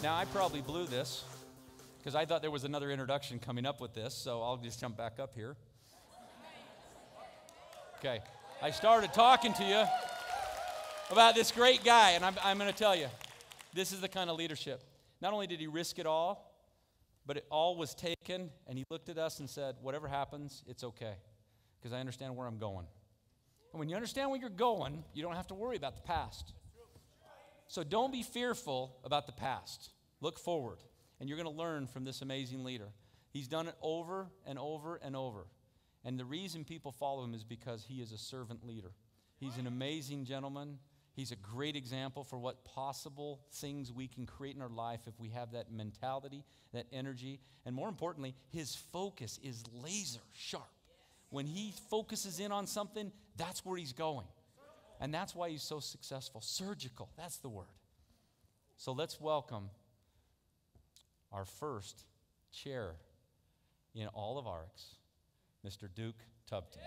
Now, I probably blew this because I thought there was another introduction coming up with this, so I'll just jump back up here. Okay, I started talking to you about this great guy, and I'm going to tell you, this is the kind of leadership. Not only did he risk it all, but it all was taken, and he looked at us and said, whatever happens, it's okay, because I understand where I'm going. And when you understand where you're going, you don't have to worry about the past. So don't be fearful about the past. Look forward, and you're going to learn from this amazing leader. He's done it over and over and over. And the reason people follow him is because he is a servant leader. He's an amazing gentleman. He's a great example for what possible things we can create in our life if we have that mentality, that energy. And more importantly, his focus is laser sharp. When he focuses in on something, that's where he's going. And that's why he's so successful. Surgical, that's the word. So let's welcome our first chair in all of ARIIX, Mr. Duke Tubtim.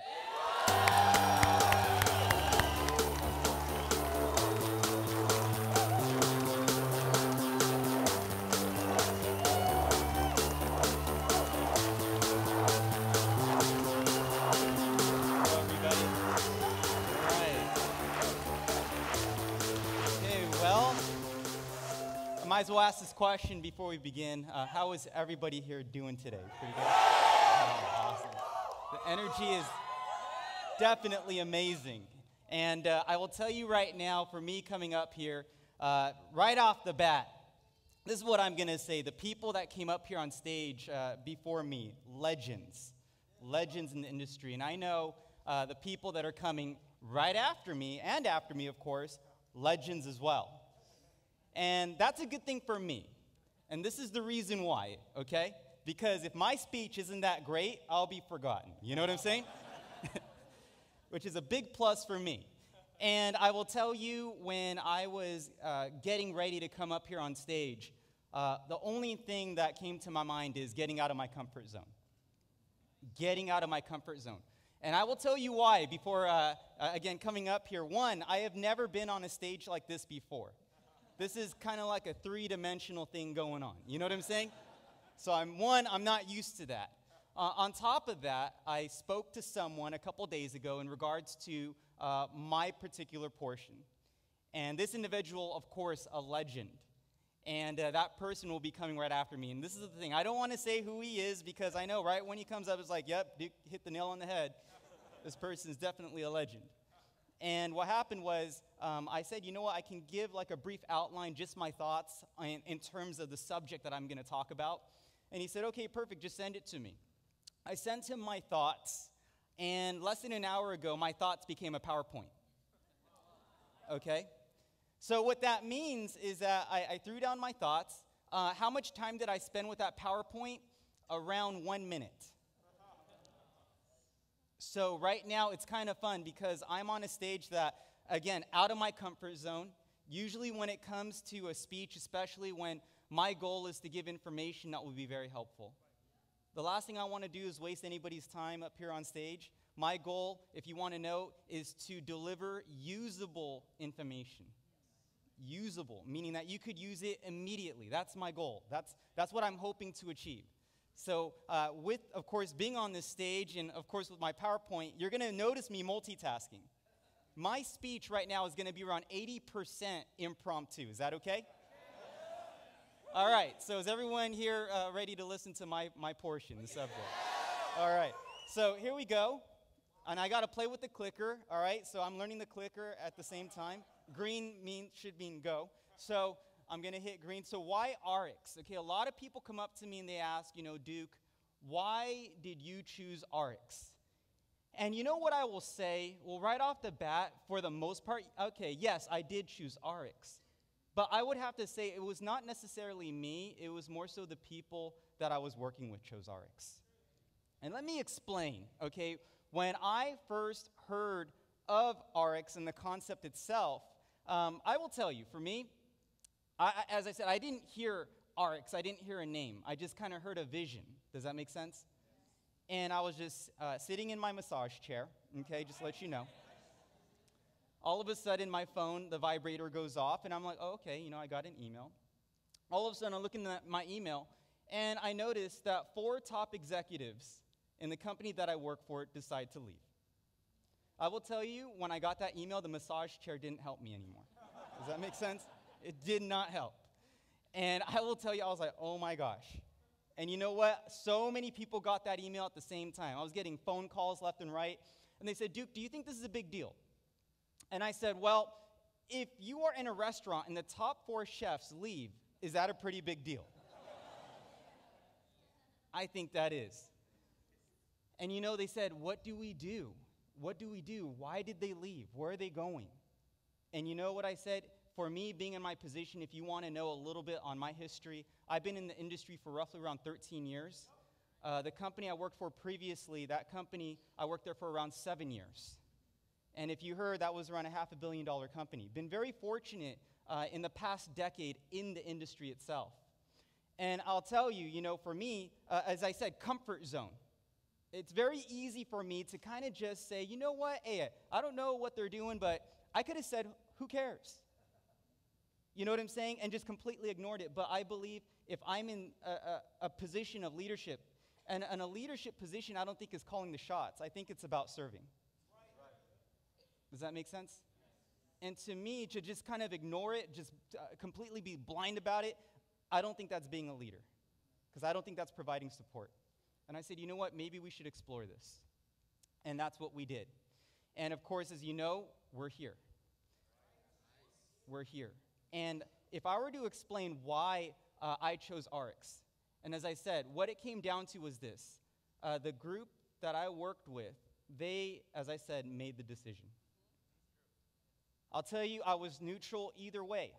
Might as well ask this question before we begin. How is everybody here doing today? Pretty good? Oh, awesome. The energy is definitely amazing. And I will tell you right now, for me coming up here, right off the bat, this is what I'm going to say. The people that came up here on stage before me, legends in the industry. And I know the people that are coming right after me, and after me, of course, legends as well. And that's a good thing for me. And this is the reason why, okay? Because if my speech isn't that great, I'll be forgotten. You know what I'm saying? Which is a big plus for me. And I will tell you, when I was getting ready to come up here on stage, the only thing that came to my mind is getting out of my comfort zone. Getting out of my comfort zone. And I will tell you why before, again, coming up here. One, I have never been on a stage like this before. This is kind of like a three-dimensional thing going on. You know what I'm saying? So I'm not used to that. On top of that, I spoke to someone a couple days ago in regards to my particular portion. And this individual, of course, a legend. And that person will be coming right after me. And this is the thing. I don't want to say who he is because I know right when he comes up, it's like, yep, Duke hit the nail on the head. This person is definitely a legend. And what happened was, I said, you know what, I can give like a brief outline, just my thoughts in terms of the subject that I'm going to talk about. And he said, okay, perfect, just send it to me. I sent him my thoughts, and less than an hour ago, my thoughts became a PowerPoint. Okay? So what that means is that I threw down my thoughts. How much time did I spend with that PowerPoint? Around 1 minute. So right now, it's kind of fun because I'm on a stage that, again, out of my comfort zone. Usually when it comes to a speech, especially when my goal is to give information that will be very helpful. The last thing I want to do is waste anybody's time up here on stage. My goal, if you want to know, is to deliver usable information. Usable, meaning that you could use it immediately. That's my goal. That's what I'm hoping to achieve. So with, of course, being on this stage and, of course, with my PowerPoint, you're going to notice me multitasking. My speech right now is going to be around 80% impromptu. Is that okay? All right. So is everyone here ready to listen to my portion, the subject? All right. So here we go. And I got to play with the clicker. All right. So I'm learning the clicker at the same time. Green should mean go. So I'm going to hit green. So why ARIIX? Okay, a lot of people come up to me and they ask, you know, Duke, why did you choose ARIIX? And you know what I will say? Well, right off the bat, for the most part, okay, yes, I did choose ARIIX. But I would have to say it was not necessarily me. It was more so the people that I was working with chose ARIIX. And let me explain, okay? When I first heard of ARIIX and the concept itself, I will tell you, for me, as I said, I didn't hear ARIIX. I didn't hear a name. I just kind of heard a vision. Does that make sense? And I was just sitting in my massage chair, okay, just to let you know. All of a sudden, my phone, the vibrator goes off, and I'm like, oh, okay, you know, I got an email. all of a sudden I'm looking at my email, and I noticed that 4 top executives in the company that I work for decide to leave. I will tell you, when I got that email, the massage chair didn't help me anymore. Does that make sense? It did not help. And I will tell you, I was like, oh my gosh. And you know what? So many people got that email at the same time. I was getting phone calls left and right. And they said, Duke, do you think this is a big deal? And I said, well, if you are in a restaurant and the top 4 chefs leave, is that a pretty big deal? I think that is. And you know, they said, what do we do? What do we do? Why did they leave? Where are they going? And you know what I said? For me, being in my position, if you want to know a little bit on my history, I've been in the industry for roughly around 13 years. The company I worked for previously, that company, I worked there for around 7 years. And if you heard, that was around a $500 million company. Been very fortunate in the past decade in the industry itself. And I'll tell you, you know, for me, as I said, comfort zone. It's very easy for me to kind of just say, you know what, hey, I don't know what they're doing, but I could have said, who cares? You know what I'm saying? And just completely ignored it. But I believe if I'm in a position of leadership, and a leadership position I don't think is calling the shots. I think it's about serving. Does that make sense? And to me, to just kind of ignore it, just completely be blind about it, I don't think that's being a leader. Because I don't think that's providing support. And I said, you know what, maybe we should explore this. And that's what we did. And of course, as you know, we're here. We're here. And if I were to explain why I chose ARIIX, and as I said, what it came down to was this. The group that I worked with, they, as I said, made the decision. I'll tell you, I was neutral either way.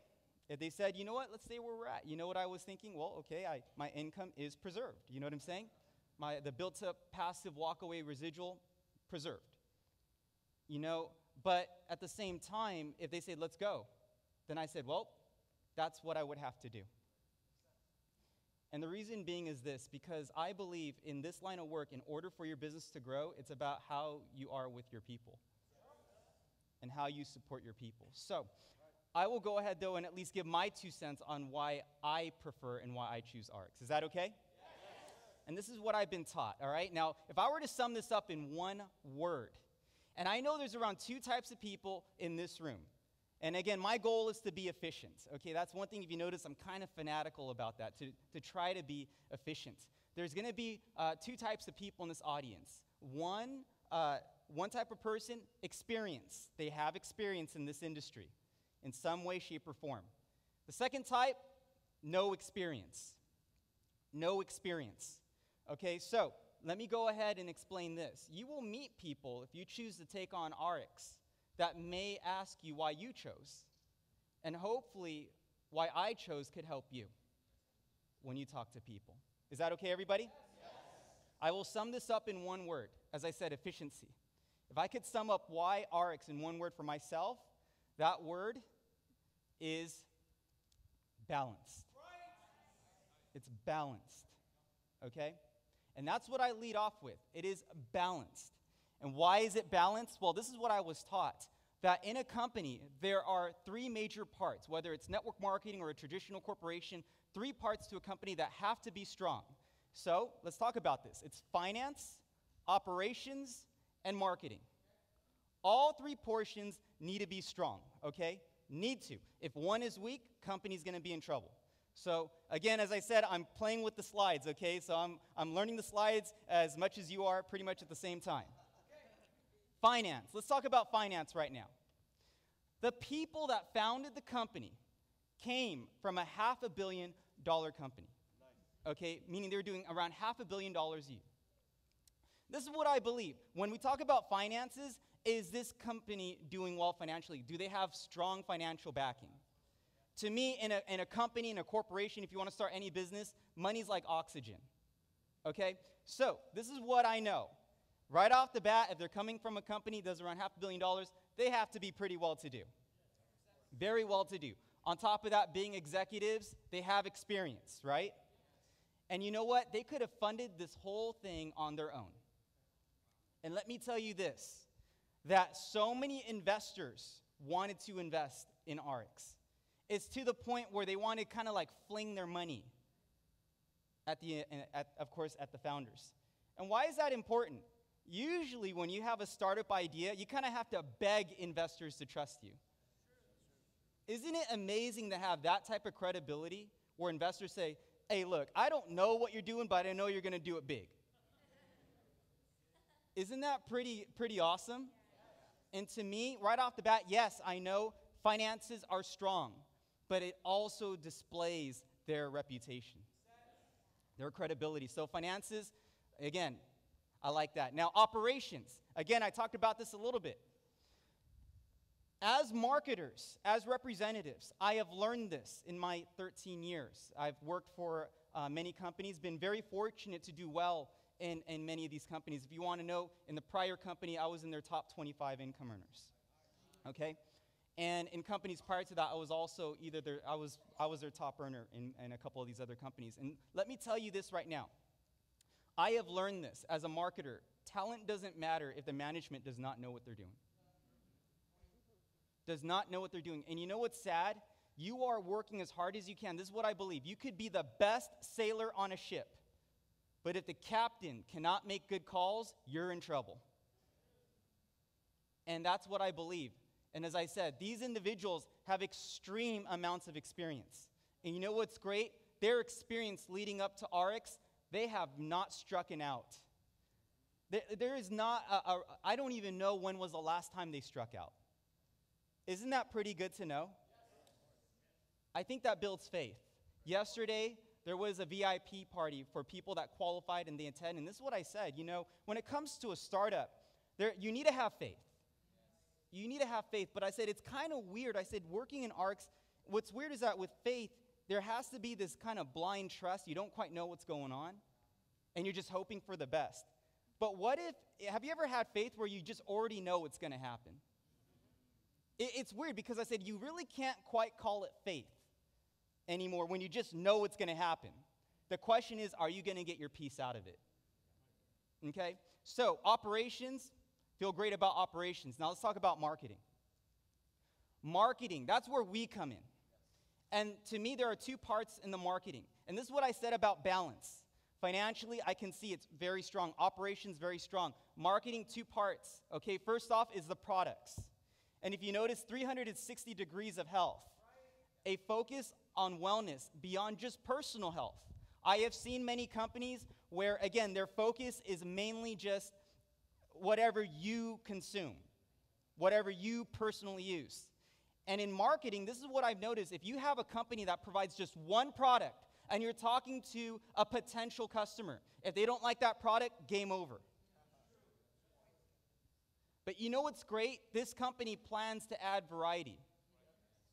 If they said, you know what, let's stay where we're at. You know what I was thinking? Well, okay, my income is preserved. You know what I'm saying? The built-up passive walkaway residual, preserved. You know, but at the same time, if they say, let's go, then I said, well, that's what I would have to do. And the reason being is this, because I believe in this line of work, in order for your business to grow, it's about how you are with your people and how you support your people. So I will go ahead, though, and at least give my 2 cents on why I prefer and why I choose ARIIX. Is that okay? And this is what I've been taught, all right? Now, if I were to sum this up in one word, and I know there's around 2 types of people in this room. And again, my goal is to be efficient, okay? That's one thing, if you notice, I'm kind of fanatical about that, to try to be efficient. There's going to be 2 types of people in this audience. One type of person, experience. They have experience in this industry in some way, shape, or form. The second type, no experience. No experience. Okay, so let me go ahead and explain this. You will meet people, if you choose to take on ARIIX, that may ask you why you chose. And hopefully, why I chose could help you when you talk to people. Is that okay, everybody? Yes. I will sum this up in one word. As I said, efficiency. If I could sum up why ARIIX in one word for myself, that word is balanced. It's balanced. Okay? And that's what I lead off with. It is balanced. And why is it balanced? Well, this is what I was taught, that in a company, there are 3 major parts, whether it's network marketing or a traditional corporation, 3 parts to a company that have to be strong. So let's talk about this. It's finance, operations, and marketing. All 3 portions need to be strong, okay? Need to. If one is weak, company's going to be in trouble. So again, as I said, I'm playing with the slides, okay? So I'm learning the slides as much as you are, pretty much at the same time. Finance. Let's talk about finance right now. The people that founded the company came from a $500 million company. Okay, meaning they're doing around $500 million a year. This is what I believe. When we talk about finances, is this company doing well financially? Do they have strong financial backing? To me, in a company, in a corporation, if you want to start any business, money's like oxygen. Okay? So, this is what I know. Right off the bat, if they're coming from a company that does around $500 million, they have to be pretty well-to-do. Very well-to-do. On top of that, being executives, they have experience, right? And you know what? They could have funded this whole thing on their own. And let me tell you this, that so many investors wanted to invest in ARIIX. It's to the point where they want to kind of like fling their money of course, at the founders. And why is that important? Usually when you have a startup idea, you kind of have to beg investors to trust you. Isn't it amazing to have that type of credibility where investors say, hey, look, I don't know what you're doing, but I know you're going to do it big. Isn't that pretty awesome? And to me, right off the bat, yes, I know finances are strong, but it also displays their reputation, their credibility. So finances, again, I like that. Now, operations. Again, I talked about this a little bit. As marketers, as representatives, I have learned this in my 13 years. I've worked for many companies, been very fortunate to do well in many of these companies. If you want to know, in the prior company, I was in their top 25 income earners. Okay? And in companies prior to that, I was also I was their top earner in a couple of these other companies. And let me tell you this right now. I have learned this as a marketer. Talent doesn't matter if the management does not know what they're doing. Does not know what they're doing. And you know what's sad? You are working as hard as you can. This is what I believe. You could be the best sailor on a ship, but if the captain cannot make good calls, you're in trouble. And that's what I believe. And as I said, these individuals have extreme amounts of experience. And you know what's great? Their experience leading up to ARIIX, they have not struck an out. There is not, I don't even know when was the last time they struck out. Isn't that pretty good to know? I think that builds faith. Yesterday, there was a VIP party for people that qualified and they attend. And this is what I said, you know, when it comes to a startup, you need to have faith. You need to have faith. But I said, it's kind of weird. I said, working in ARIIX, what's weird is that with faith, there has to be this kind of blind trust. You don't quite know what's going on, and you're just hoping for the best. But what if, have you ever had faith where you just already know what's going to happen? It's weird because I said, you really can't quite call it faith anymore when you just know it's going to happen. The question is, are you going to get your piece out of it? Okay? So, operations, feel great about operations. Now let's talk about marketing. Marketing, that's where we come in. And to me, there are two parts in the marketing. And this is what I said about balance. Financially, I can see it's very strong. Operations, very strong. Marketing, two parts. Okay, first off is the products. And if you notice, 360 degrees of health. A focus on wellness beyond just personal health. I have seen many companies where, again, their focus is mainly just whatever you consume, whatever you personally use. And in marketing, this is what I've noticed. If you have a company that provides just one product and you're talking to a potential customer, if they don't like that product, game over. But you know what's great? This company plans to add variety.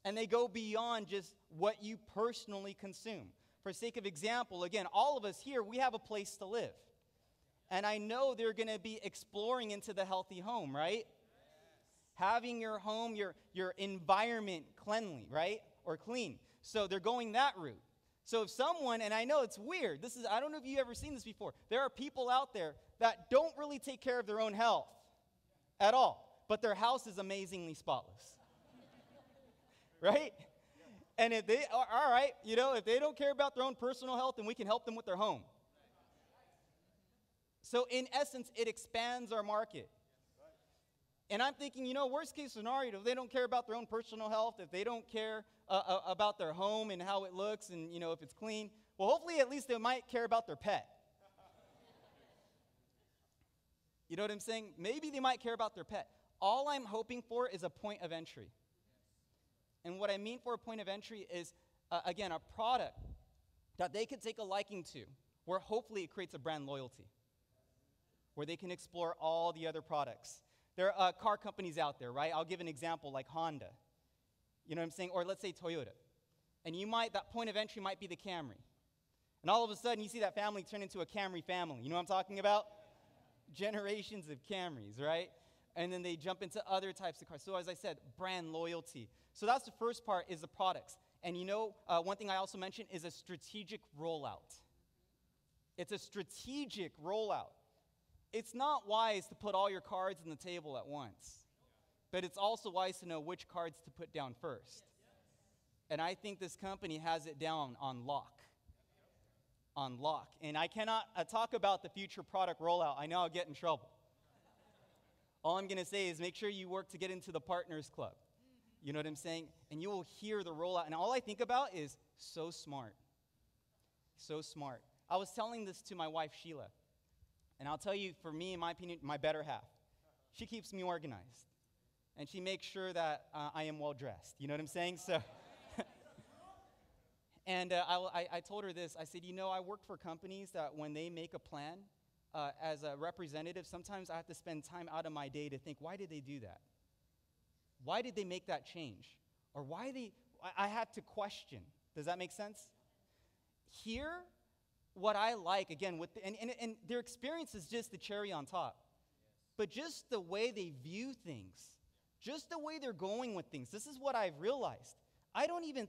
And they go beyond just what you personally consume. For sake of example, again, all of us here, we have a place to live. And I know they're going to be exploring into the healthy home, right? Having your home, your environment cleanly, right? Or clean. So they're going that route. So if someone, and I know it's weird, I don't know if you've ever seen this before, there are people out there that don't really take care of their own health at all, but their house is amazingly spotless. Right? And if they are, all right, you know, if they don't care about their own personal health, then we can help them with their home. So in essence, it expands our market. And I'm thinking, you know, worst case scenario, if they don't care about their own personal health, if they don't care about their home and how it looks and, you know, if it's clean, well, hopefully at least they might care about their pet. You know what I'm saying? Maybe they might care about their pet. All I'm hoping for is a point of entry. And what I mean for a point of entry is, again, a product that they could take a liking to, where hopefully it creates a brand loyalty, where they can explore all the other products. There are car companies out there, right? I'll give an example like Honda. You know what I'm saying? Or let's say Toyota. And that point of entry might be the Camry. And all of a sudden, you see that family turn into a Camry family. You know what I'm talking about? Generations of Camrys, right? And then they jump into other types of cars. So as I said, brand loyalty. So that's the first part, is the products. And you know, one thing I also mentioned is a strategic rollout. It's a strategic rollout. It's not wise to put all your cards on the table at once, but it's also wise to know which cards to put down first. And I think this company has it down on lock. On lock. And I cannot talk about the future product rollout. I know I'll get in trouble. All I'm going to say is make sure you work to get into the Partners Club. You know what I'm saying? And you will hear the rollout. And all I think about is so smart. So smart. I was telling this to my wife, Sheila. And I'll tell you, for me, in my opinion, my better half. She keeps me organized. And she makes sure that I am well dressed. You know what I'm saying? So, and I told her this. I said, you know, I work for companies that when they make a plan, as a representative, sometimes I have to spend time out of my day to think, why did they do that? Why did they make that change? Or I had to question. Does that make sense? Here, what I like, again, and their experience is just the cherry on top. But just the way they view things, just the way they're going with things, this is what I've realized. I don't even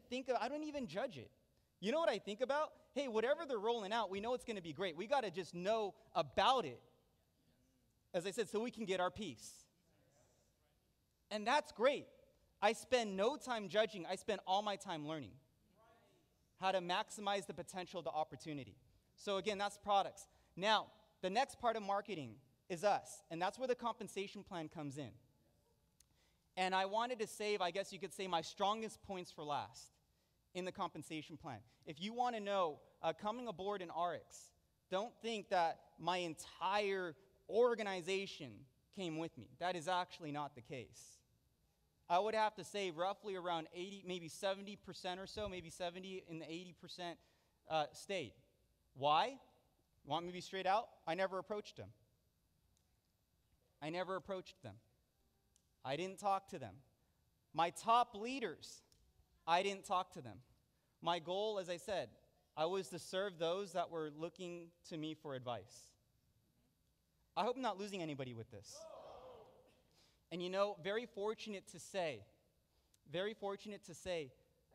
judge it. You know what I think about? Hey, whatever they're rolling out, we know it's going to be great. We got to just know about it, as I said, so we can get our peace. And that's great. I spend no time judging. I spend all my time learning how to maximize the potential of the opportunity. So again, that's products. Now, the next part of marketing is us, and that's where the compensation plan comes in. And I wanted to save, I guess you could say, my strongest points for last in the compensation plan. If you want to know, coming aboard in ARIIX, don't think that my entire organization came with me. That is actually not the case. I would have to say roughly around 80, maybe 70% or so, maybe 70 in the 80% stayed. Why? Want me to be straight out? I never approached them. I never approached them. I didn't talk to them. My top leaders, I didn't talk to them. My goal, as I said, I was to serve those that were looking to me for advice. I hope I'm not losing anybody with this. And you know, very fortunate to say,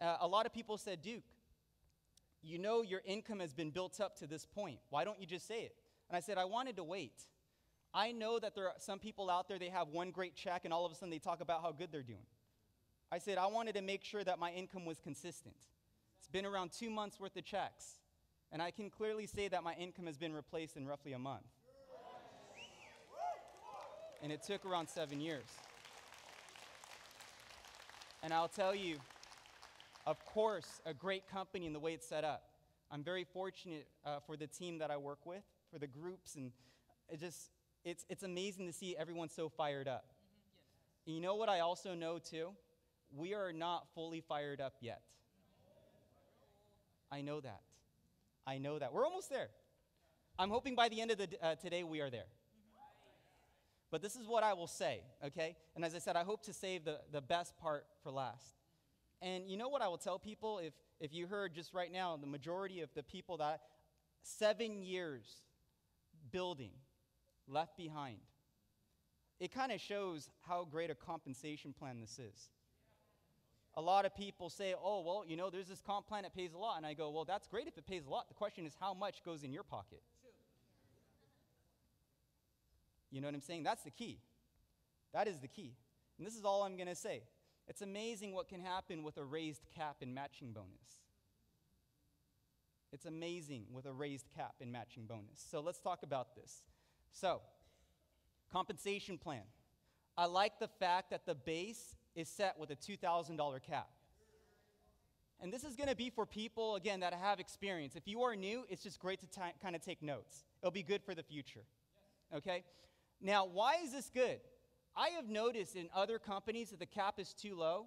a lot of people said, Duke, you know your income has been built up to this point. Why don't you just say it? And I said, I wanted to wait. I know that there are some people out there, they have one great check, and all of a sudden they talk about how good they're doing. I said, I wanted to make sure that my income was consistent. It's been around 2 months worth of checks, and I can clearly say that my income has been replaced in roughly a month. And it took around 7 years. And I'll tell you, of course, a great company in the way it's set up. I'm very fortunate for the team that I work with, for the groups, and it's amazing to see everyone so fired up. And you know what I also know too? We are not fully fired up yet. I know that. I know that. We're almost there. I'm hoping by the end of today we are there. But this is what I will say, okay? And as I said, I hope to save the best part for last. And you know what I will tell people? If you heard just right now, the majority of the people that 7 years building, left behind, it kind of shows how great a compensation plan this is. A lot of people say, oh, well, you know, there's this comp plan that pays a lot. And I go, well, that's great if it pays a lot. The question is how much goes in your pocket? You know what I'm saying? That's the key. That is the key. And this is all I'm going to say. It's amazing what can happen with a raised cap and matching bonus. It's amazing with a raised cap and matching bonus. So let's talk about this. So, compensation plan. I like the fact that the base is set with a $2,000 cap. And this is going to be for people, again, that have experience. If you are new, it's just great to kind of take notes. It'll be good for the future. Okay? Now, why is this good? I have noticed in other companies that the cap is too low.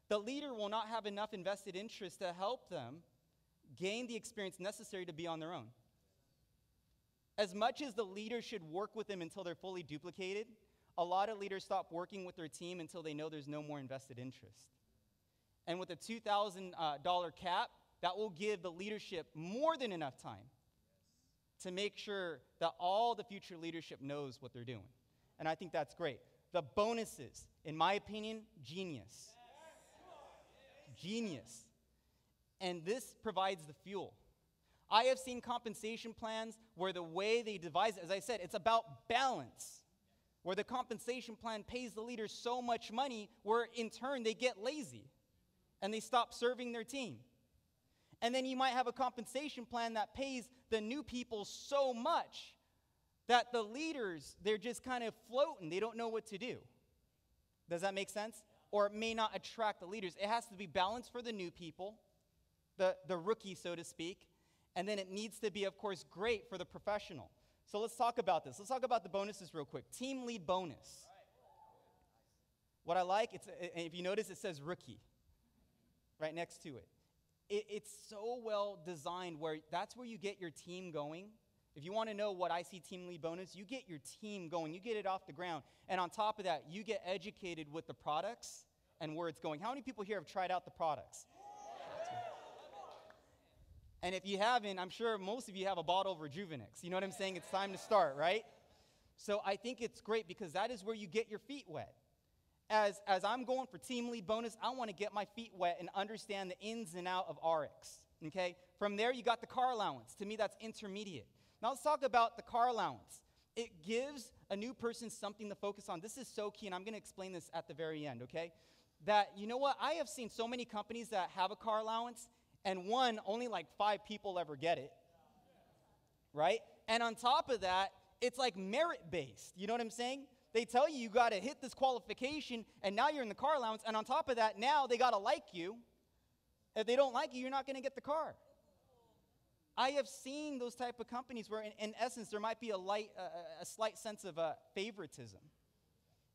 The leader will not have enough invested interest to help them gain the experience necessary to be on their own. As much as the leader should work with them until they're fully duplicated, a lot of leaders stop working with their team until they know there's no more invested interest. And with a $2,000 cap, that will give the leadership more than enough time to make sure that all the future leadership knows what they're doing. And I think that's great. The bonuses, in my opinion, genius. Genius. And this provides the fuel. I have seen compensation plans where the way they devise it, as I said, it's about balance, where the compensation plan pays the leaders so much money where in turn they get lazy. and they stop serving their team. And then you might have a compensation plan that pays the new people so much that the leaders, they're just kind of floating. They don't know what to do. Does that make sense? Or it may not attract the leaders. It has to be balanced for the new people, the rookie, so to speak. And then it needs to be, of course, great for the professional. So let's talk about this. Let's talk about the bonuses real quick. Team lead bonus. What I like, if you notice, it says rookie right next to it. It's so well designed where that's where you get your team going. If you want to know what I see team lead bonus, you get your team going. You get it off the ground. And on top of that, you get educated with the products and where it's going. How many people here have tried out the products? And if you haven't, I'm sure most of you have a bottle of Rejuvenix. You know what I'm saying? It's time to start, right? So I think it's great because that is where you get your feet wet. As I'm going for team lead bonus, I want to get my feet wet and understand the ins and out of ARIIX, okay? From there, you got the car allowance. To me, that's intermediate. Now let's talk about the car allowance. It gives a new person something to focus on. This is so key, and I'm going to explain this at the very end, okay? That, you know what? I have seen so many companies that have a car allowance, and only like 5 people ever get it, right? And on top of that, it's like merit-based. You know what I'm saying? They tell you got to hit this qualification, and now you're in the car allowance, and on top of that, now they got to like you. If they don't like you, you're not going to get the car. I have seen those type of companies where, in essence, there might be a slight sense of favoritism.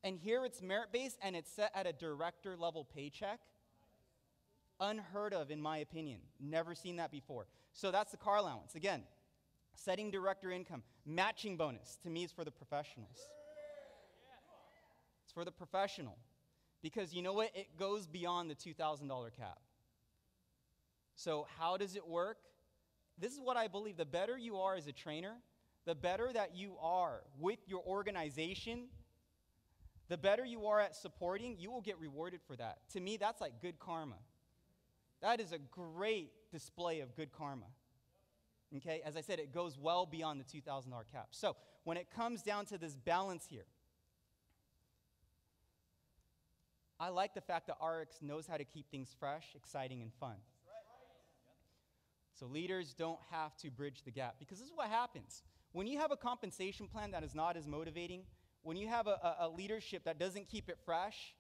And here it's merit-based, and it's set at a director-level paycheck. Unheard of, in my opinion. Never seen that before. So that's the car allowance. Again, setting director income. Matching bonus, to me, is for the professionals. It's for the professional. Because you know what? It goes beyond the $2,000 cap. So how does it work? This is what I believe. The better you are as a trainer, the better that you are with your organization, the better you are at supporting, you will get rewarded for that. To me, that's like good karma. That is a great display of good karma. Okay? As I said, it goes well beyond the $2,000 cap. So when it comes down to this balance here, I like the fact that ARIIX knows how to keep things fresh, exciting, and fun. So leaders don't have to bridge the gap. Because this is what happens. When you have a compensation plan that is not as motivating, when you have a leadership that doesn't keep it fresh,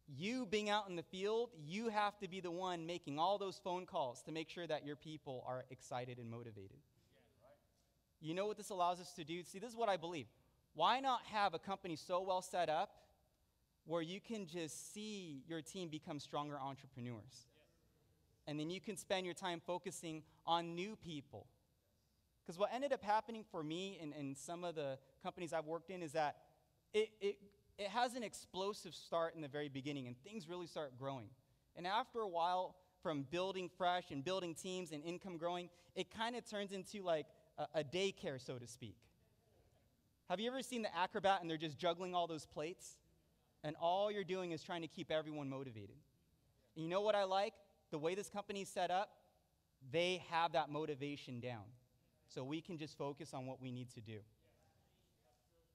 you being out in the field, you have to be the one making all those phone calls to make sure that your people are excited and motivated. You know what this allows us to do? See, this is what I believe. Why not have a company so well set up where you can just see your team become stronger entrepreneurs? And then you can spend your time focusing on new people. Because what ended up happening for me and some of the companies I've worked in is that it has an explosive start in the very beginning, and things really start growing. And after a while, from building fresh and building teams and income growing, it kind of turns into like a daycare, so to speak. Have you ever seen the acrobat and they're just juggling all those plates? And all you're doing is trying to keep everyone motivated. And you know what I like? The way this company is set up, they have that motivation down. So we can just focus on what we need to do.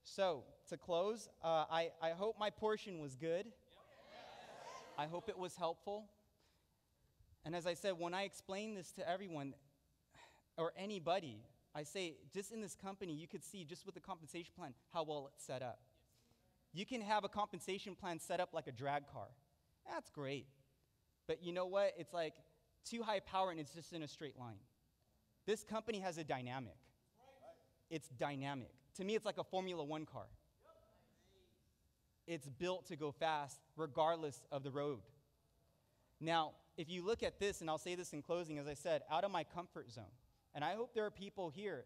So, to close, I hope my portion was good. I hope it was helpful. And as I said, when I explain this to everyone, or anybody, I say, just in this company, you could see, just with the compensation plan, how well it's set up. You can have a compensation plan set up like a drag car. That's great. But you know what? It's like too high power and it's just in a straight line. This company has a dynamic. It's dynamic. To me, it's like a Formula One car. It's built to go fast regardless of the road. Now, if you look at this, and I'll say this in closing, as I said, out of my comfort zone. And I hope there are people here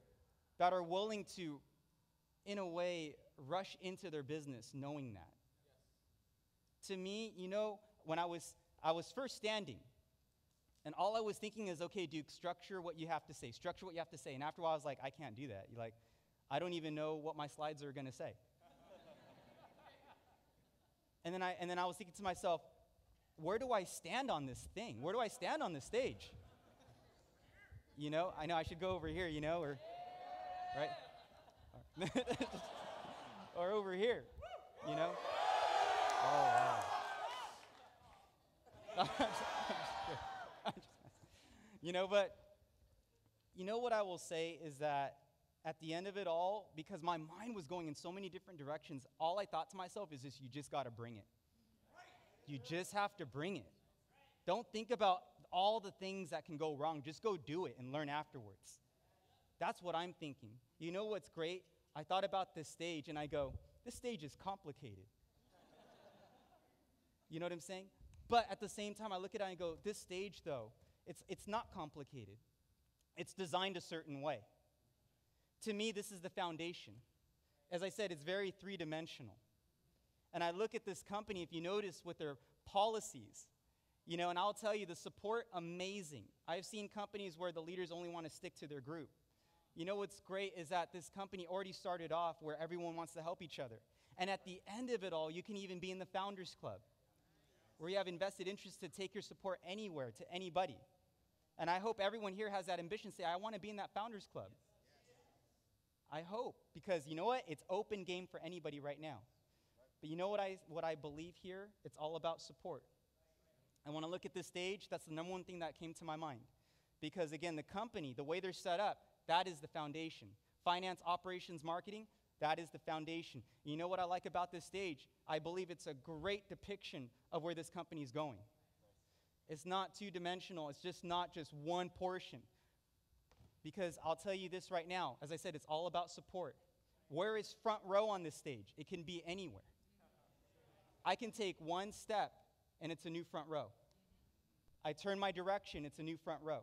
that are willing to, in a way, rush into their business knowing that. To me, you know, when I was first standing, and all I was thinking is, okay, Duke, structure what you have to say. Structure what you have to say. And after a while, I was like, I can't do that. You're like, I don't even know what my slides are going to say. and then I was thinking to myself, where do I stand on this thing? Where do I stand on this stage? You know, I know I should go over here, you know, or right? Or over here, you know? Oh, wow. But you know what I will say is that at the end of it all, because my mind was going in so many different directions, all I thought to myself is this: you just got to bring it. You just have to bring it. Don't think about all the things that can go wrong. Just go do it and learn afterwards. That's what I'm thinking. You know what's great? I thought about this stage and I go, this stage is complicated. You know what I'm saying? But at the same time, I look at it and I go, this stage, though, it's not complicated. It's designed a certain way. To me, this is the foundation. As I said, it's very three-dimensional. And I look at this company, if you notice, with their policies, and I'll tell you, the support, amazing. I've seen companies where the leaders only want to stick to their group. You know what's great is that this company already started off where everyone wants to help each other. And at the end of it all, you can even be in the Founders Club, where you have invested interest to take your support anywhere, to anybody. And I hope everyone here has that ambition, say, I want to be in that Founders Club. I hope, because you know what? It's open game for anybody right now. But you know what I believe here? It's all about support. And when I look at this stage, that's the number one thing that came to my mind. Because again, the company, the way they're set up, that is the foundation. Finance, operations, marketing, that is the foundation. You know what I like about this stage? I believe it's a great depiction of where this company is going. It's not two-dimensional. It's just not just one portion. Because I'll tell you this right now. As I said, it's all about support. Where is front row on this stage? It can be anywhere. I can take one step, and it's a new front row. I turn my direction, it's a new front row.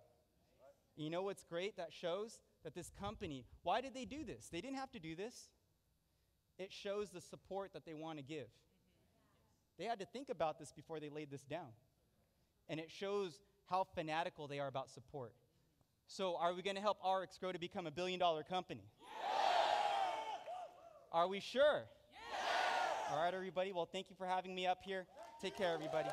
You know what's great? That shows that this company, why did they do this? They didn't have to do this. It shows the support that they want to give. They had to think about this before they laid this down. And it shows how fanatical they are about support. So are we going to help ARIIX grow to become a billion-dollar company? Yeah! Are we sure? Yeah! All right, everybody. Well, thank you for having me up here. Take care, everybody.